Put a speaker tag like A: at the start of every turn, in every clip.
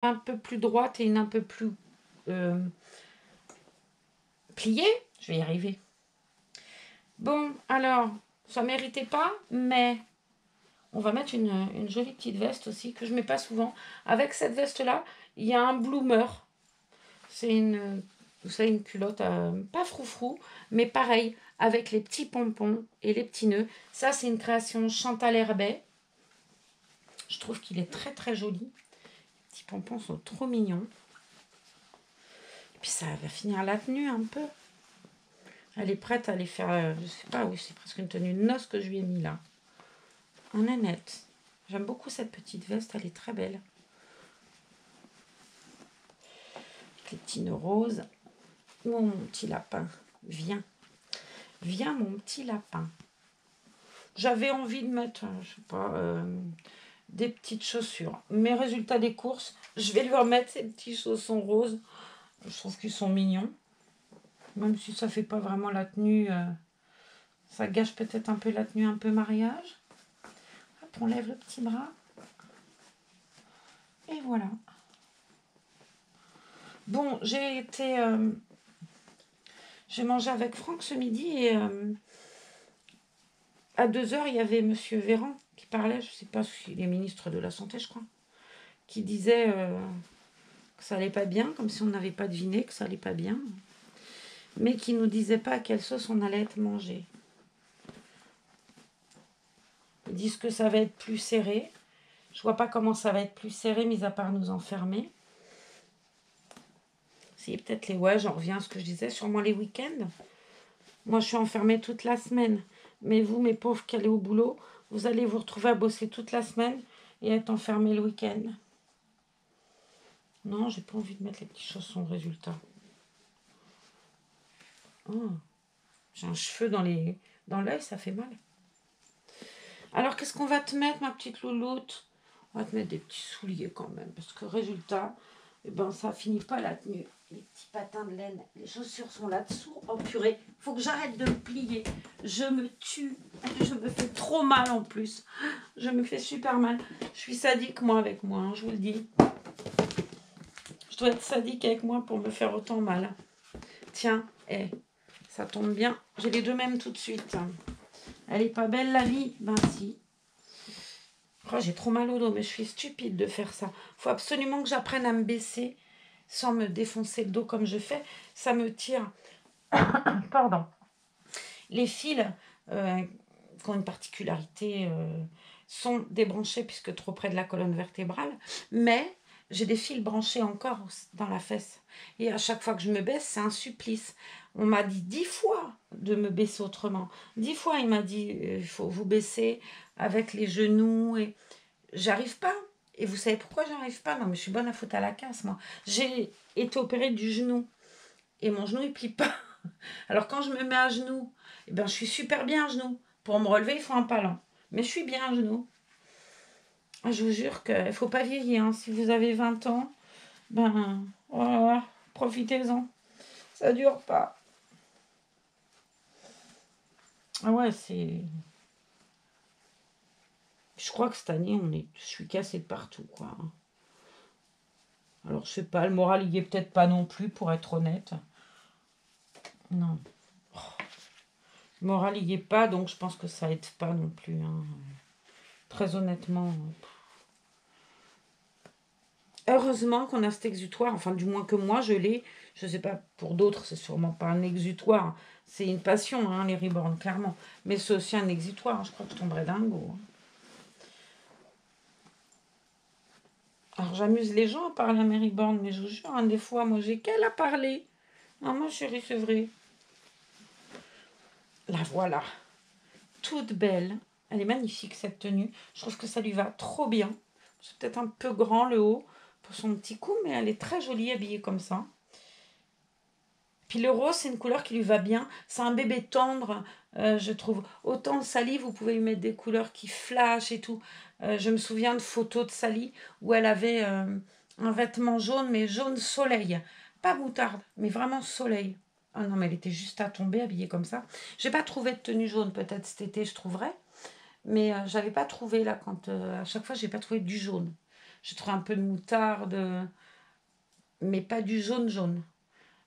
A: un peu plus droite et une un peu plus pliée. Je vais y arriver. Bon, alors, ça méritait pas, mais on va mettre une jolie petite veste aussi, que je mets pas souvent. Avec cette veste-là, il y a un bloomer. C'est vous savez, une culotte pas froufrou, mais pareil, avec les petits pompons et les petits nœuds. Ça, c'est une création Chantal Herbet. Je trouve qu'il est très très joli. Les petits pompons sont trop mignons. Et puis ça va finir la tenue un peu. Elle est prête à les faire, je sais pas, oui, c'est presque une tenue de noces que je lui ai mis là. En nénette. J'aime beaucoup cette petite veste, elle est très belle. Avec les petits nœuds roses. Oh mon petit lapin, viens. Viens mon petit lapin. J'avais envie de mettre, je sais pas, des petites chaussures. Mes résultats des courses, je vais lui remettre ces petits chaussons roses. Je trouve qu'ils sont mignons. Même si ça fait pas vraiment la tenue, ça gâche peut-être un peu la tenue, un peu mariage. Hop, on lève le petit bras. Et voilà. Bon, j'ai mangé avec Franck ce midi et à 2h, il y avait Monsieur Véran qui parlait, je ne sais pas s'il est ministre de la Santé, je crois, qui disait que ça allait pas bien, comme si on n'avait pas deviné que ça allait pas bien, mais qui nous disait pas à quelle sauce on allait être mangé. Ils disent que ça va être plus serré. Je vois pas comment ça va être plus serré, mis à part nous enfermer. Si, peut-être ouais, j'en reviens à ce que je disais, sûrement les week-ends. Moi, je suis enfermée toute la semaine. Mais vous, mes pauvres qui allez au boulot, vous allez vous retrouver à bosser toute la semaine et être enfermés le week-end. Non, j'ai pas envie de mettre les petits chaussons résultat. Oh, j'ai un cheveu dans l'œil, ça fait mal. Alors, qu'est-ce qu'on va te mettre, ma petite louloute? On va te mettre des petits souliers quand même, parce que résultat, eh ben, ça finit pas la tenue. Les petits patins de laine, les chaussures sont là-dessous. Oh purée, faut que j'arrête de me plier. Je me tue. Je me fais trop mal en plus. Je me fais super mal. Je suis sadique, moi, avec moi, hein, je vous le dis. Je dois être sadique avec moi pour me faire autant mal. Tiens, ça tombe bien. J'ai les deux mêmes tout de suite. Elle est pas belle, la vie? Ben si. Oh, j'ai trop mal au dos, mais je suis stupide de faire ça. Faut absolument que j'apprenne à me baisser sans me défoncer le dos comme je fais. Ça me tire. Pardon. Les fils qui ont une particularité sont débranchés puisque trop près de la colonne vertébrale, mais j'ai des fils branchés encore dans la fesse. Et à chaque fois que je me baisse, c'est un supplice. On m'a dit 10 fois de me baisser autrement. 10 fois, il m'a dit, il faut vous baisser avec les genoux. Et j'arrive pas. Et vous savez pourquoi j'arrive pas? Non, mais je suis bonne à foutre à la casse, moi. J'ai été opérée du genou. Et mon genou, il plie pas. Alors quand je me mets à genoux, eh ben, je suis super bien à genoux. Pour me relever, il faut un palan. Mais je suis bien à genoux. Je vous jure qu'il ne faut pas vieillir. Hein. Si vous avez 20 ans, ben, voilà, profitez-en. Ça dure pas. Ah ouais, c'est... Je crois que cette année, je suis cassée de partout, quoi. Alors, je sais pas, le moral, il y est peut-être pas non plus, pour être honnête. Non. Oh. Le moral, il y est pas, donc je pense que ça aide pas non plus. Hein. Très honnêtement. Heureusement qu'on a cet exutoire, enfin du moins que moi je l'ai. Je sais pas, pour d'autres, c'est sûrement pas un exutoire. C'est une passion, hein, les reborn, clairement. Mais c'est aussi un exutoire, je crois que je tomberais dingo. Hein. Alors j'amuse les gens à parler à mes reborn, mais je vous jure, hein, des fois, moi j'ai qu'elle à parler. Ah, moi chérie, c'est vrai. La voilà. Toute belle. Elle est magnifique cette tenue. Je trouve que ça lui va trop bien. C'est peut-être un peu grand le haut pour son petit cou, mais elle est très jolie habillée comme ça. Puis le rose, c'est une couleur qui lui va bien. C'est un bébé tendre, je trouve. Autant Sally, vous pouvez lui mettre des couleurs qui flashent et tout. Je me souviens de photos de Sally où elle avait un vêtement jaune, mais jaune soleil. Pas moutarde, mais vraiment soleil. Ah non, mais elle était juste à tomber habillée comme ça. J'ai pas trouvé de tenue jaune, peut-être cet été je trouverai. Mais j'avais pas trouvé là, à chaque fois, j'ai pas trouvé du jaune. J'ai trouvé un peu de moutarde, mais pas du jaune.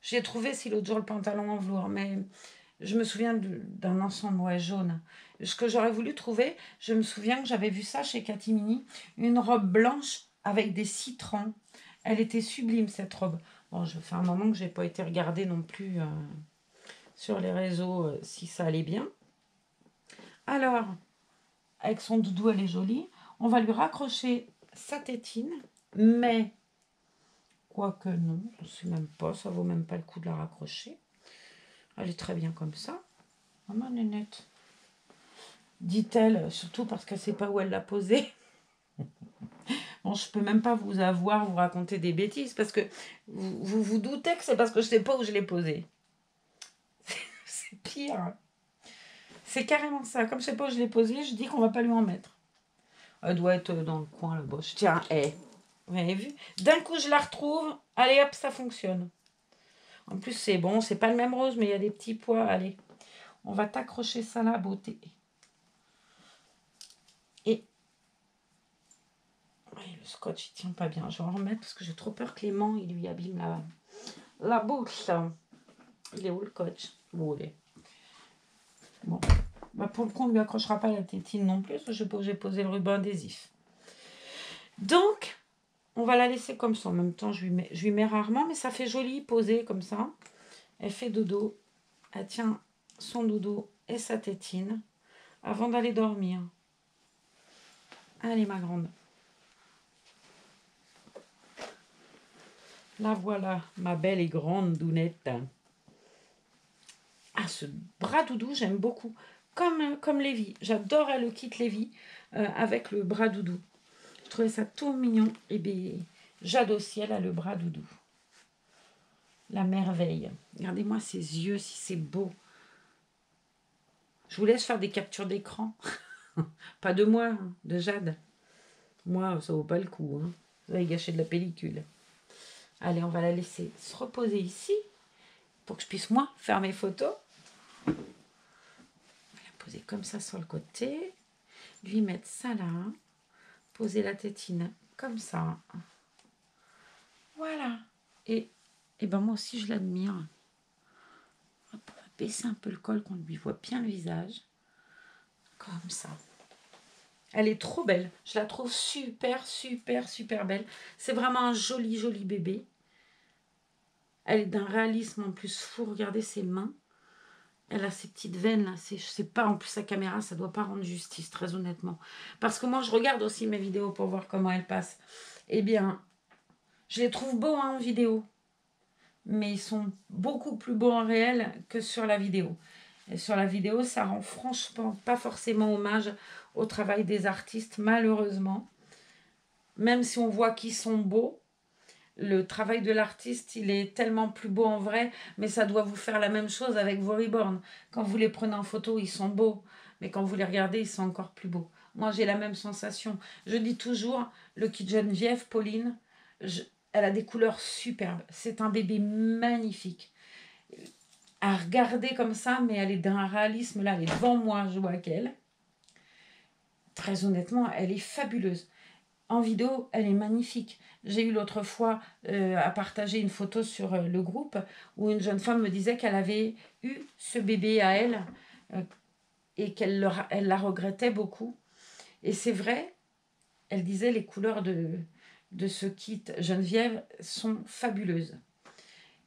A: J'ai trouvé si l'autre jour le pantalon en velours, mais je me souviens d'un ensemble ouais, jaune. Ce que j'aurais voulu trouver, je me souviens que j'avais vu ça chez Catimini, une robe blanche avec des citrons. Elle était sublime cette robe. Bon, je fais un moment que j'ai pas été regarder non plus sur les réseaux si ça allait bien. Alors, avec son doudou, elle est jolie. On va lui raccrocher sa tétine, mais quoique non, je ne sais même pas, ça vaut même pas le coup de la raccrocher. Elle est très bien comme ça. Oh ma nénette, dit-elle, surtout parce qu'elle ne sait pas où elle l'a posée. Bon, je peux même pas vous raconter des bêtises, parce que vous doutez que c'est parce que je ne sais pas où je l'ai posée. C'est pire. C'est carrément ça. Comme je ne sais pas où je l'ai posée, je dis qu'on ne va pas lui en mettre. Elle doit être dans le coin là-bas. Je tiens, vous avez vu? D'un coup, je la retrouve. Allez, hop, ça fonctionne. En plus, c'est bon. C'est pas le même rose, mais il y a des petits pois. Allez, on va t'accrocher ça là, beauté. Et oui, le scotch, il tient pas bien. Je vais en remettre parce que j'ai trop peur que Clément, il lui abîme la bouche. Il est où le scotch? Bon, bah, pour le coup, on ne lui accrochera pas la tétine non plus. J'ai posé le ruban adhésif. Donc, on va la laisser comme ça. En même temps, je lui mets rarement, mais ça fait joli, posé comme ça. Elle fait dodo. Elle tient son dodo et sa tétine avant d'aller dormir. Allez, ma grande. La voilà, ma belle et grande dounette. Ah, ce bras doudou, j'aime beaucoup. Comme Lévi. J'adore le kit Lévi avec le bras doudou. Je trouvais ça tout mignon. Et bien, Jade aussi, elle a le bras doudou. La merveille. Regardez-moi ses yeux, si c'est beau. Je vous laisse faire des captures d'écran. Pas de moi, hein, de Jade. Moi, ça vaut pas le coup. Hein. Vous avez gâché de la pellicule. Allez, on va la laisser se reposer ici pour que je puisse, moi, faire mes photos. On va la poser comme ça sur le côté. Lui mettre ça là. Poser la tétine comme ça. Voilà. Et ben moi aussi, je l'admire. On va baisser un peu le col, qu'on lui voit bien le visage. Comme ça. Elle est trop belle. Je la trouve super, super, super belle. C'est vraiment un joli, joli bébé. Elle est d'un réalisme en plus fou. Regardez ses mains. Elle a ses petites veines là. Je sais pas, en plus sa caméra, ça doit pas rendre justice, très honnêtement. Parce que moi, je regarde aussi mes vidéos pour voir comment elles passent. Eh bien, je les trouve beaux hein, en vidéo. Mais ils sont beaucoup plus beaux en réel que sur la vidéo. Et sur la vidéo, ça rend franchement pas forcément hommage au travail des artistes, malheureusement. Même si on voit qu'ils sont beaux, le travail de l'artiste, il est tellement plus beau en vrai, mais ça doit vous faire la même chose avec vos reborn. Quand vous les prenez en photo, ils sont beaux, mais quand vous les regardez, ils sont encore plus beaux. Moi, j'ai la même sensation. Je dis toujours, le kit Geneviève, Pauline, elle a des couleurs superbes. C'est un bébé magnifique. À regarder comme ça, mais elle est d'un réalisme, là, elle est devant moi, je vois qu'elle. Très honnêtement, elle est fabuleuse. En vidéo, elle est magnifique. J'ai eu l'autre fois à partager une photo sur le groupe où une jeune femme me disait qu'elle avait eu ce bébé à elle et qu'elle la regrettait beaucoup. Et c'est vrai, elle disait les couleurs de ce kit Geneviève sont fabuleuses.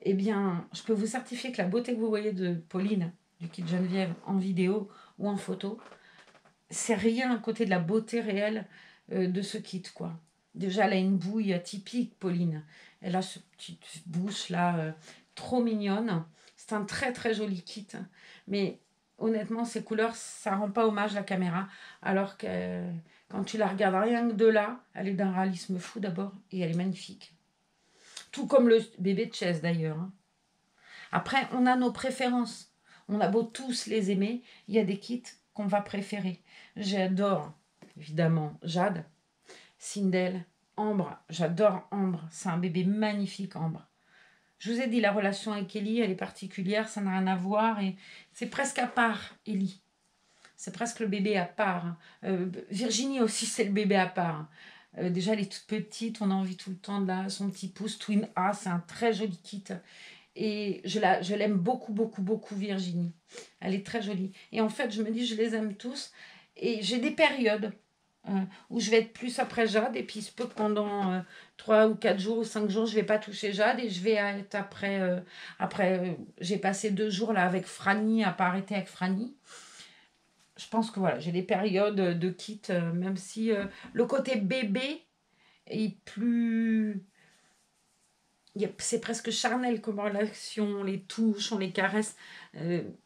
A: Eh bien, je peux vous certifier que la beauté que vous voyez de Pauline, du kit Geneviève, en vidéo ou en photo, c'est rien à côté de la beauté réelle de ce kit, quoi. Déjà, elle a une bouille typique, Pauline. Elle a cette petite bouche là, trop mignonne. C'est un très très joli kit. Mais honnêtement, ces couleurs, ça rend pas hommage à la caméra. Alors que quand tu la regardes rien que de là, elle est d'un réalisme fou d'abord et elle est magnifique. Tout comme le bébé de Chess d'ailleurs. Hein. Après, on a nos préférences. On a beau tous les aimer, il y a des kits qu'on va préférer. J'adore, évidemment, Jade, Sindel, Ambre. J'adore Ambre. C'est un bébé magnifique, Ambre. Je vous ai dit, la relation avec Ellie, elle est particulière, ça n'a rien à voir. Et c'est presque à part, Ellie. C'est presque le bébé à part. Virginie aussi, c'est le bébé à part. Déjà, elle est toute petite, on a envie tout le temps de son petit pouce Twin A, c'est un très joli kit. Et je l'aime beaucoup, beaucoup, beaucoup, Virginie. Elle est très jolie. Et en fait, je me dis, je les aime tous. Et j'ai des périodes où je vais être plus après Jade. Et puis, il se peut que pendant 3 ou 4 jours ou 5 jours, je ne vais pas toucher Jade. Et je vais être après, j'ai passé 2 jours là avec Franny, à pas arrêter avec Franny. Je pense que voilà, j'ai des périodes de kit, même si le côté bébé est plus... C'est presque charnel comme relation, on les touche, on les caresse.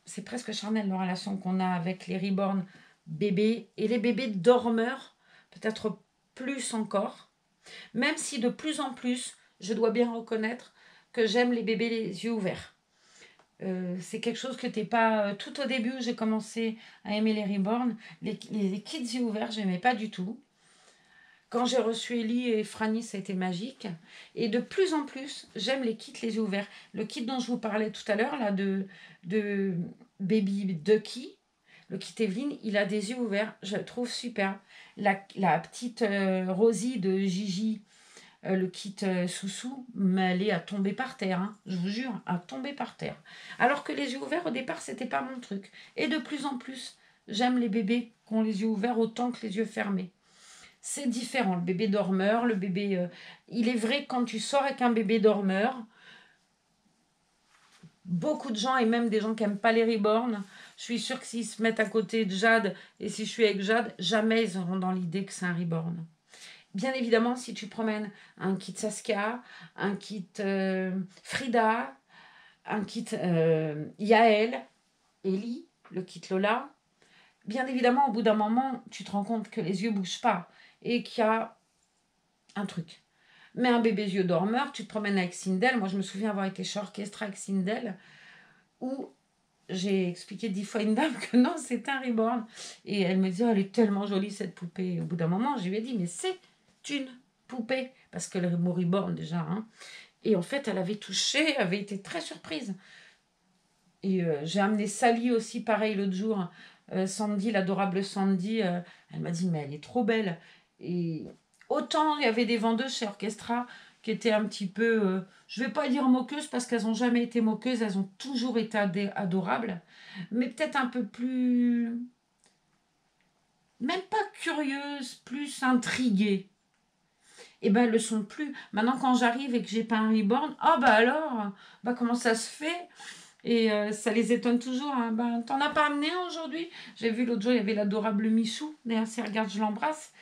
A: C'est presque charnel la relation qu'on a avec les reborn bébés et les bébés dormeurs, peut-être plus encore. Même si de plus en plus, je dois bien reconnaître que j'aime les bébés les yeux ouverts. C'est quelque chose que t'es pas... tout au début où j'ai commencé à aimer les reborn, les kids yeux ouverts, j'aimais pas du tout. Quand j'ai reçu Ellie et Franny, ça a été magique. Et de plus en plus, j'aime les kits les yeux ouverts. Le kit dont je vous parlais tout à l'heure, là, de Baby Ducky, le kit Evelyne, il a des yeux ouverts. Je le trouve super. La petite Rosie de Gigi, le kit Soussou, mais elle est à tomber par terre. Hein, je vous jure, à tomber par terre. Alors que les yeux ouverts, au départ, c'était pas mon truc. Et de plus en plus, j'aime les bébés qui ont les yeux ouverts autant que les yeux fermés. C'est différent, le bébé dormeur, le bébé... il est vrai que quand tu sors avec un bébé dormeur, beaucoup de gens, et même des gens qui n'aiment pas les reborn, je suis sûre que s'ils se mettent à côté de Jade, et si je suis avec Jade, jamais ils auront dans l'idée que c'est un reborn. Bien évidemment, si tu promènes un kit Saskia, un kit Frida, un kit Yael, Ellie, le kit Lola, bien évidemment, au bout d'un moment, tu te rends compte que les yeux ne bougent pas et qu'il y a un truc. Mais un bébé yeux dormeur, tu te promènes avec Sindel. Moi, je me souviens avoir été chez Orchestra avec Sindel, où j'ai expliqué 10 fois à une dame que non, c'est un reborn. Et elle me dit, oh, elle est tellement jolie cette poupée. Et au bout d'un moment, je lui ai dit, mais c'est une poupée. Parce que le mot reborn déjà. Hein. Et en fait, elle avait touché, elle avait été très surprise. Et j'ai amené Sally aussi, pareil, l'autre jour. Sandy, l'adorable Sandy, elle m'a dit, mais elle est trop belle. Et autant il y avait des vendeuses chez Orchestra qui étaient un petit peu, je ne vais pas dire moqueuses parce qu'elles n'ont jamais été moqueuses, elles ont toujours été adorables, mais peut-être un peu plus, même pas curieuses, plus intriguées. Et ben elles le sont plus. Maintenant quand j'arrive et que j'ai pas un reborn, ah bah alors, bah comment ça se fait? Et ça les étonne toujours. Hein. Ben, t'en as pas amené un aujourd'hui? J'ai vu l'autre jour, il y avait l'adorable Michou. D'ailleurs, si elle regarde, je l'embrasse.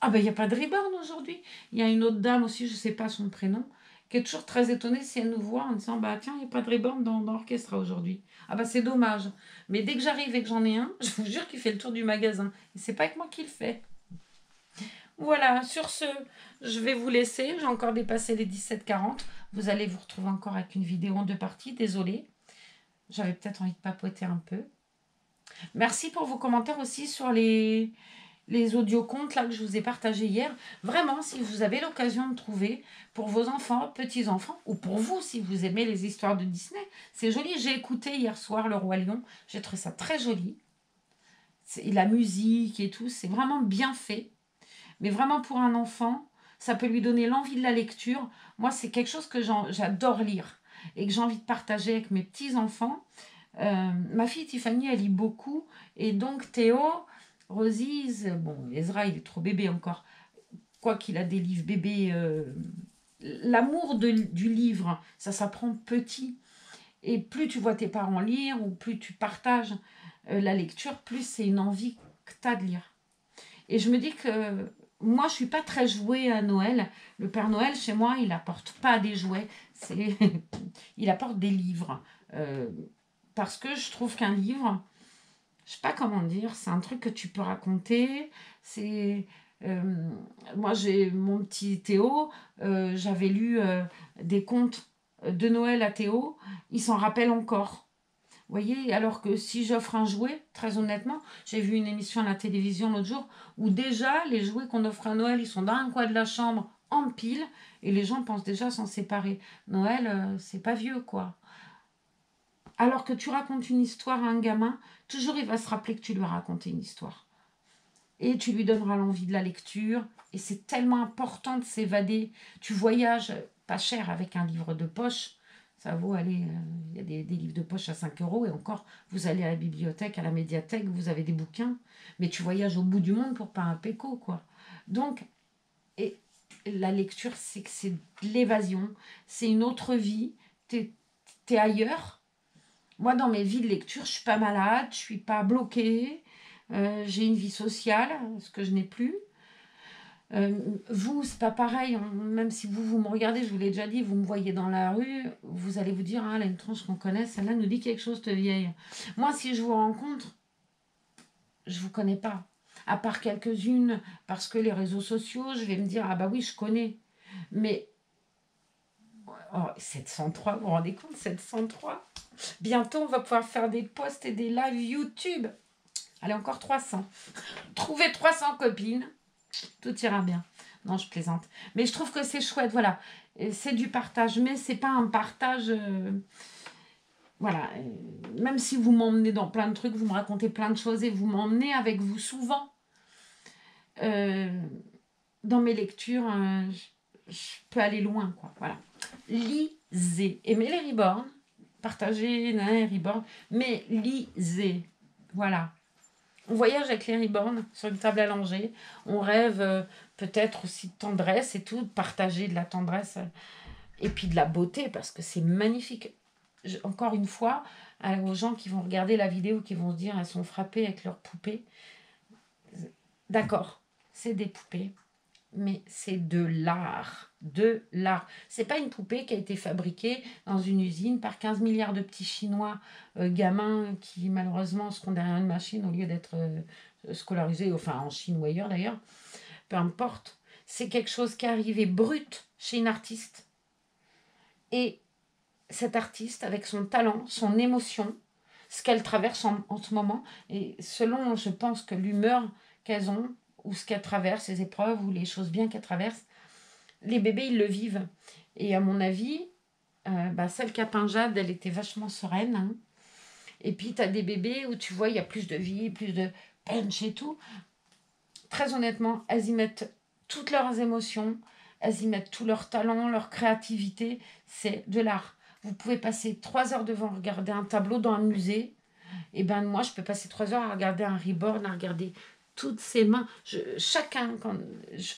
A: Ah ben, il n'y a pas de reborn aujourd'hui. Il y a une autre dame aussi, je ne sais pas son prénom, qui est toujours très étonnée si elle nous voit en disant, bah tiens, il n'y a pas de reborn dans l'orchestre aujourd'hui. Ah bah c'est dommage. Mais dès que j'arrive et que j'en ai un, je vous jure qu'il fait le tour du magasin. Et c'est pas avec moi qu'il le fait. Voilà, sur ce, je vais vous laisser. J'ai encore dépassé les 17h40. Vous allez vous retrouver encore avec une vidéo en 2 parties. Désolée. J'avais peut-être envie de papoter un peu. Merci pour vos commentaires aussi sur les audiocontes là que je vous ai partagés hier. Vraiment, si vous avez l'occasion de trouver pour vos enfants, petits-enfants, ou pour vous, si vous aimez les histoires de Disney, c'est joli. J'ai écouté hier soir Le Roi Lion. J'ai trouvé ça très joli. La musique et tout, c'est vraiment bien fait. Mais vraiment pour un enfant, ça peut lui donner l'envie de la lecture. Moi, c'est quelque chose que j'adore lire et que j'ai envie de partager avec mes petits-enfants. Ma fille Tiffany, elle lit beaucoup. Et donc Théo, Rosise, bon, Ezra, il est trop bébé encore. Quoi qu'il a des livres bébés. L'amour du livre, ça s'apprend petit. Et plus tu vois tes parents lire ou plus tu partages la lecture, plus c'est une envie que tu as de lire. Et je me dis que moi, je suis pas très jouée à Noël. Le Père Noël, chez moi, il apporte pas des jouets. Il apporte des livres. Parce que je trouve qu'un livre, je sais pas comment dire, c'est un truc que tu peux raconter. C'est moi, j'ai mon petit Théo. J'avais lu des contes de Noël à Théo. Il s'en rappelle encore. Vous voyez, alors que si j'offre un jouet, très honnêtement, j'ai vu une émission à la télévision l'autre jour où déjà les jouets qu'on offre à Noël, ils sont dans un coin de la chambre en pile et les gens pensent déjà s'en séparer. Noël, c'est pas vieux quoi. Alors que tu racontes une histoire à un gamin, toujours il va se rappeler que tu lui as raconté une histoire. et tu lui donneras l'envie de la lecture. Et c'est tellement important de s'évader. Tu voyages pas cher avec un livre de poche. Ça vaut aller... Il y a des livres de poche à 5 euros et encore, vous allez à la bibliothèque, à la médiathèque, vous avez des bouquins. Mais tu voyages au bout du monde pour pas un péco, quoi. Donc, et la lecture, c'est que c'est de l'évasion. C'est une autre vie. T'es ailleurs. Moi, dans mes vies de lecture, je suis pas malade, je suis pas bloquée. J'ai une vie sociale, ce que je n'ai plus. Vous, c'est pas pareil. Même si vous me regardez, je vous l'ai déjà dit, vous me voyez dans la rue, vous allez vous dire, ah, elle a une tronche qu'on connaît, celle-là nous dit quelque chose de vieille. Moi, si je vous rencontre, je vous connais pas. À part quelques-unes, parce que les réseaux sociaux, je vais me dire, ah bah oui, je connais. Mais, oh, 703, vous vous rendez compte, 703. Bientôt, on va pouvoir faire des posts et des lives YouTube. Allez, encore 300. Trouver 300 copines, tout ira bien. Non, je plaisante. Mais je trouve que c'est chouette, voilà. C'est du partage, mais c'est pas un partage... voilà. Même si vous m'emmenez dans plein de trucs, vous me racontez plein de choses et vous m'emmenez avec vous souvent. Dans mes lectures, je peux aller loin, quoi. Voilà. Lisez. Aimez les reborn. Partagez les reborn. Mais lisez. Voilà. On voyage avec les reborn sur une table allongée. On rêve peut-être aussi de tendresse et tout, de partager de la tendresse et puis de la beauté parce que c'est magnifique. Encore une fois, aux gens qui vont regarder la vidéo, qui vont se dire elles sont frappées avec leurs poupées. D'accord, c'est des poupées, mais c'est de l'art. De l'art. C'est pas une poupée qui a été fabriquée dans une usine par 15 milliards de petits Chinois gamins qui malheureusement seront derrière une machine au lieu d'être scolarisés, enfin en Chine ou ailleurs d'ailleurs. Peu importe. C'est quelque chose qui est arrivé brut chez une artiste. Et cet artiste, avec son talent, son émotion, ce qu'elle traverse en ce moment, et selon, je pense que l'humeur qu'elles ont, ou ce qu'elles traversent, les épreuves, ou les choses bien qu'elles traversent, les bébés, ils le vivent. Et à mon avis, celle qui a peint Jade, elle était vachement sereine. Hein. Et puis, tu as des bébés où tu vois, il y a plus de vie, plus de punch et tout. Très honnêtement, elles y mettent toutes leurs émotions, elles y mettent tout leur talent, leur créativité. C'est de l'art. Vous pouvez passer 3 heures devant regarder un tableau dans un musée. Et ben moi, je peux passer 3 heures à regarder un reborn, à regarder toutes ces mains. Chacun,